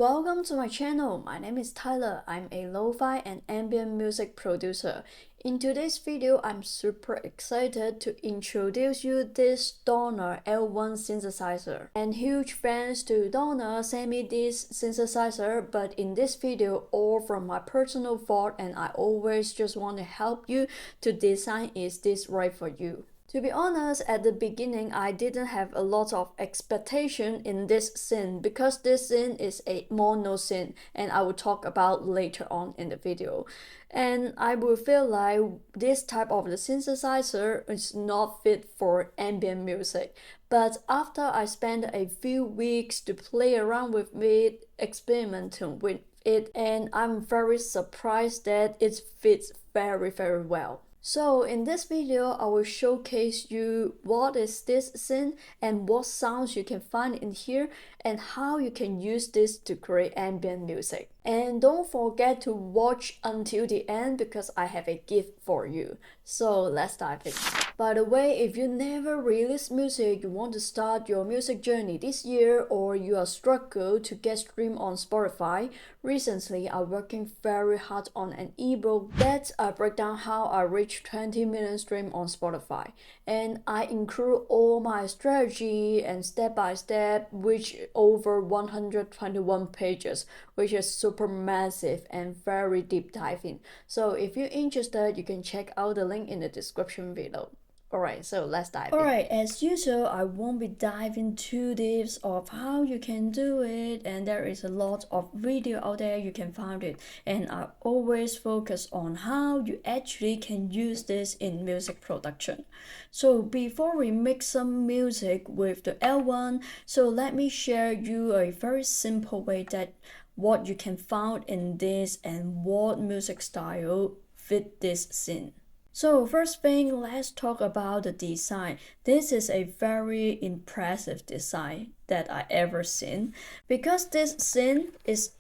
Welcome to my channel. My name is Tyler. I'm a lo-fi and ambient music producer. In today's video, I'm super excited to introduce you this Donner.l synthesizer. And huge thanks to Donner sent me this synthesizer, but in this video, all from my personal thought, and I always just want to help you to design is this right for you. To be honest, at the beginning, I didn't have a lot of expectation in this synth because this synth is a mono synth, and I will talk about later on in the video. And I will feel like this type of the synthesizer is not fit for ambient music. But after I spent a few weeks to play around with it, experimenting with it, and I'm very surprised that it fits very well. So in this video, I will showcase you what is this synth and what sounds you can find in here and how you can use this to create ambient music. And don't forget to watch until the end because I have a gift for you. So let's dive in. By the way, if you never release music, you want to start your music journey this year, or you are struggle to get streamed on Spotify, recently I'm working very hard on an ebook that I break down how I reach 20 million streams on Spotify. And I include all my strategy and step by step, which over 121 pages, which is super massive and very deep diving. So if you're interested, you can check out the link in the description below. Alright, so let's dive in. Alright, as usual, I won't be diving too deep of how you can do it, and there is a lot of video out there you can find it, and I always focus on how you actually can use this in music production. So before we make some music with the L1, so let me share you a very simple way that what you can find in this and what music style fit this scene. So first thing, let's talk about the design. This is a very impressive design that I ever seen because this scene is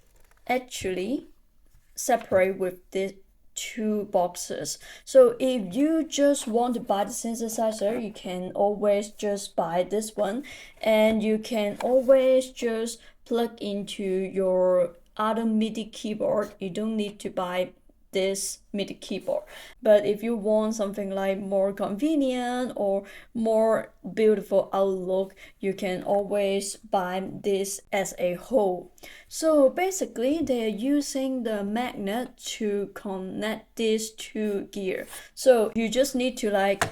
actually separate with these two boxes. So if you just want to buy the synthesizer, you can always just buy this one, and you can always just plug into your other MIDI keyboard. You don't need to buy this MIDI keyboard. But if you want something like more convenient or more beautiful outlook, you can always buy this as a whole. So basically they are using the magnet to connect these two gear. So you just need to like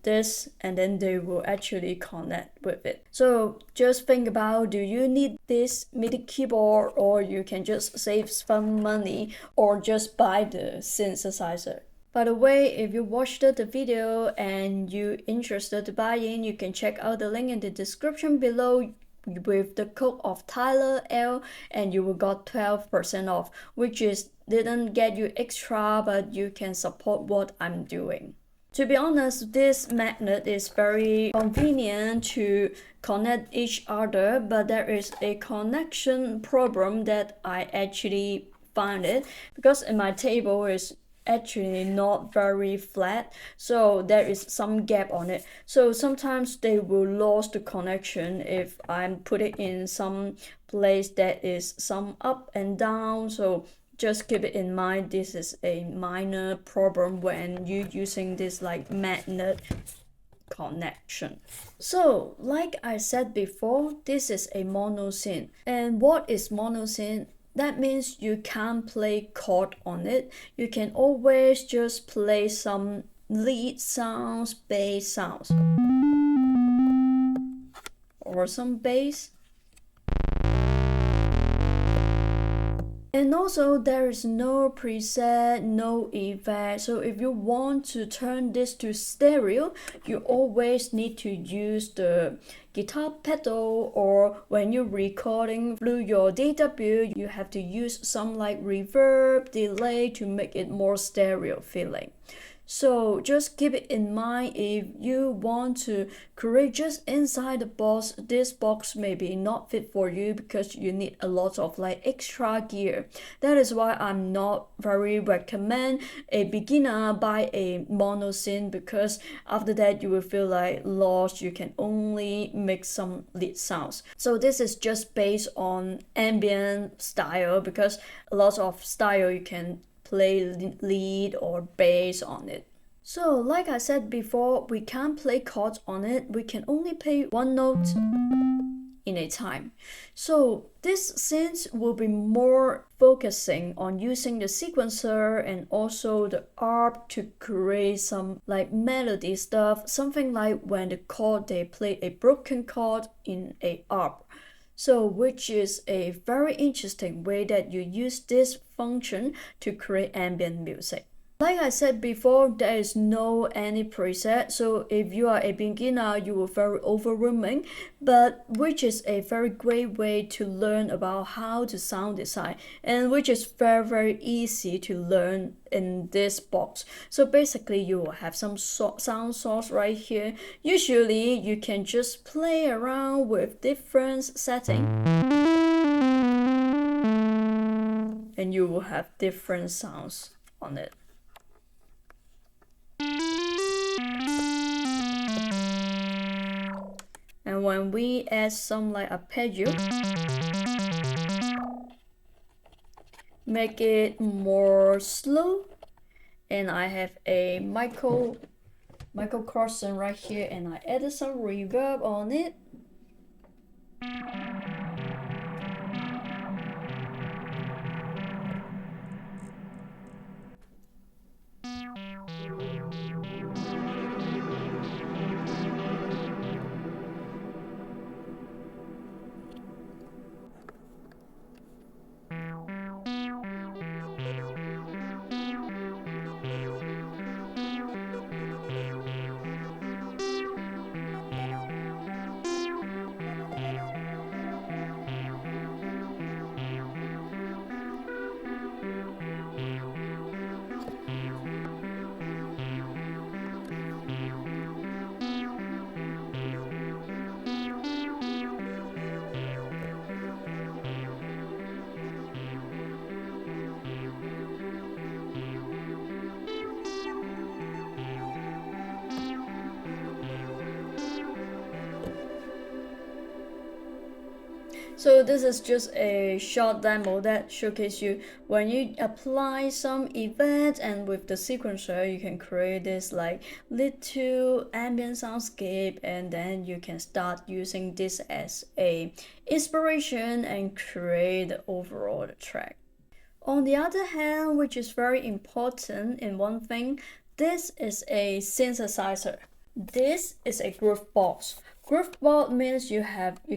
this, and then they will actually connect with it. So just think about, do you need this MIDI keyboard, or you can just save some money or just buy the synthesizer. By the way, if you watched the video and you're interested to buy in, you can check out the link in the description below with the code of Tyler.l, and you will got 12% off, which is didn't get you extra, but you can support what I'm doing. To be honest, this magnet is very convenient to connect each other, but there is a connection problem that I actually found it because my table is actually not very flat, so there is some gap on it. So sometimes they will lose the connection if I put it in some place that is some up and down. So just keep it in mind, this is a minor problem when you're using this like magnet connection. So like I said before, this is a mono synth. And what is mono synth? That means you can't play chord on it. You can always just play some lead sounds, bass sounds, or some bass. And also there is no preset, no effect. So if you want to turn this to stereo, you always need to use the guitar pedal, or when you're recording through your DAW, you have to use some like reverb, delay to make it more stereo feeling. So just keep it in mind if you want to create just inside the box, this box may be not fit for you because you need a lot of like extra gear. That is why I'm not very recommend a beginner buy a mono synth, because after that you will feel like lost, you can only make some lead sounds. So this is just based on ambient style, because a lot of style you can play lead or bass on it. So like I said before, we can't play chords on it, we can only play one note in a time. So this synth will be more focusing on using the sequencer and also the ARP to create some like melody stuff, something like when the chord they play a broken chord in a ARP. So which is a very interesting way that you use this function to create ambient music. Like I said before, there is no any preset, so if you are a beginner, you will very overwhelming, but which is a very great way to learn about how to sound design, and which is very easy to learn in this box. So basically you will have some sound source right here. Usually you can just play around with different settings and you will have different sounds on it. And when we add some like arpeggio, make it more slow, and I have a microcrossing right here, and I added some reverb on it. So this is just a short demo that showcases you when you apply some effects, and with the sequencer you can create this like little ambient soundscape, and then you can start using this as a inspiration and create the overall track. On the other hand, which is very important in one thing, this is a synthesizer. This is a groove box. Groove box means you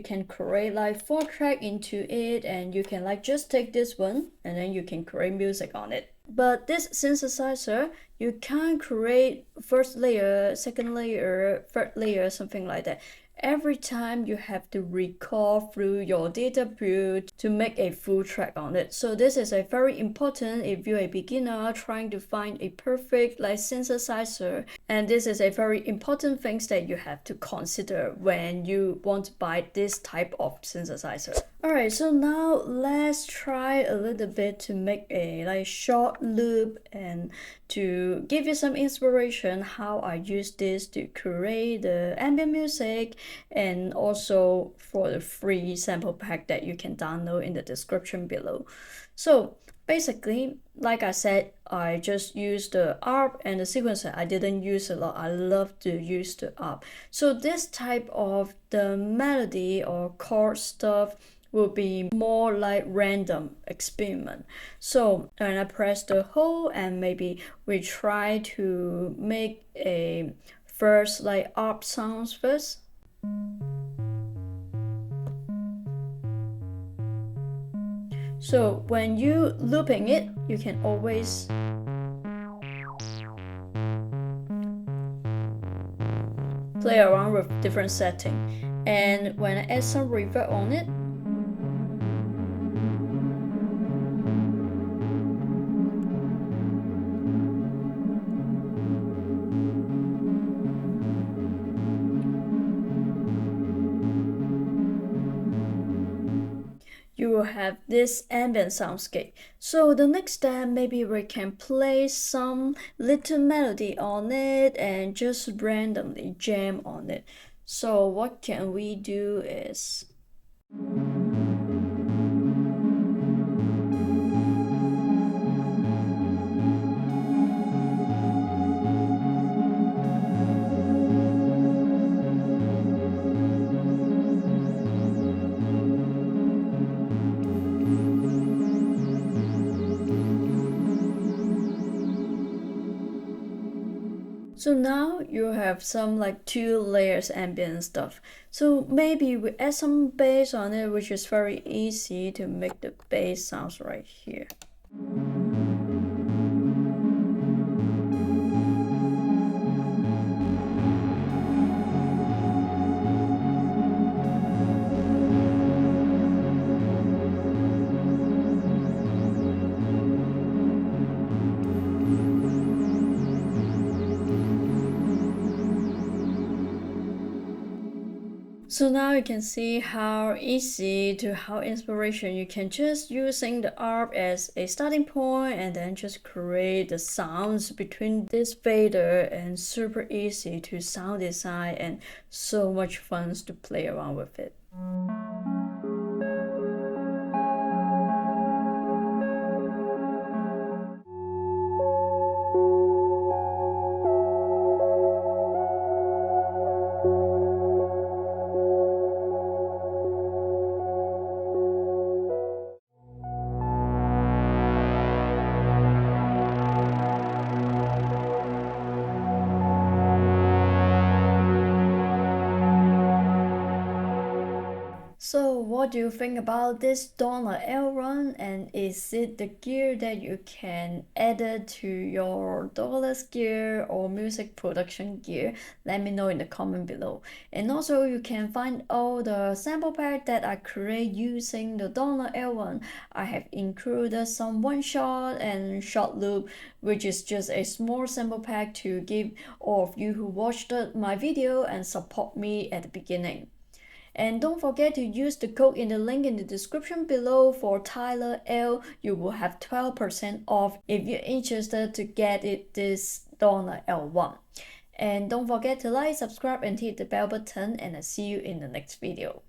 can create like 4 tracks into it, and you can like just take this one and then you can create music on it. But this synthesizer, you can't create first layer, second layer, third layer, something like that. Every time you have to record through your data pool to make a full track on it. So this is a very important if you're a beginner trying to find a perfect like synthesizer, and this is a very important things that you have to consider when you want to buy this type of synthesizer. Alright, so now let's try a little bit to make a like short loop and to give you some inspiration how I use this to create the ambient music, and also for the free sample pack that you can download in the description below. So basically, like I said, I just used the ARP and the sequencer. I didn't use a lot. I love to use the ARP. So this type of the melody or chord stuff will be more like random experiment. So when I press the hold, and maybe we try to make a first like ARP sounds first. So when you looping it, you can always play around with different setting. And when I add some reverb on it, you will have this ambient soundscape. So the next step, maybe we can play some little melody on it and just randomly jam on it. So what can we do is so now you have some like 2 layers ambient stuff. So maybe we add some bass on it, which is very easy to make the bass sounds right here. So now you can see how easy to how inspiration you can just using the ARP as a starting point and then just create the sounds between this fader, and super easy to sound design and so much fun to play around with it. So what do you think about this Tyler.l run, and is it the gear that you can add it to your dollars gear or music production gear? Let me know in the comment below. And also you can find all the sample pack that I create using the Tyler.l one. I have included some one shot and short loop, which is just a small sample pack to give all of you who watched my video and support me at the beginning. And don't forget to use the code in the link in the description below for Tyler.l. You will have 12% off if you're interested to get it this Tyler.l one. And don't forget to like, subscribe and hit the bell button, and I'll see you in the next video.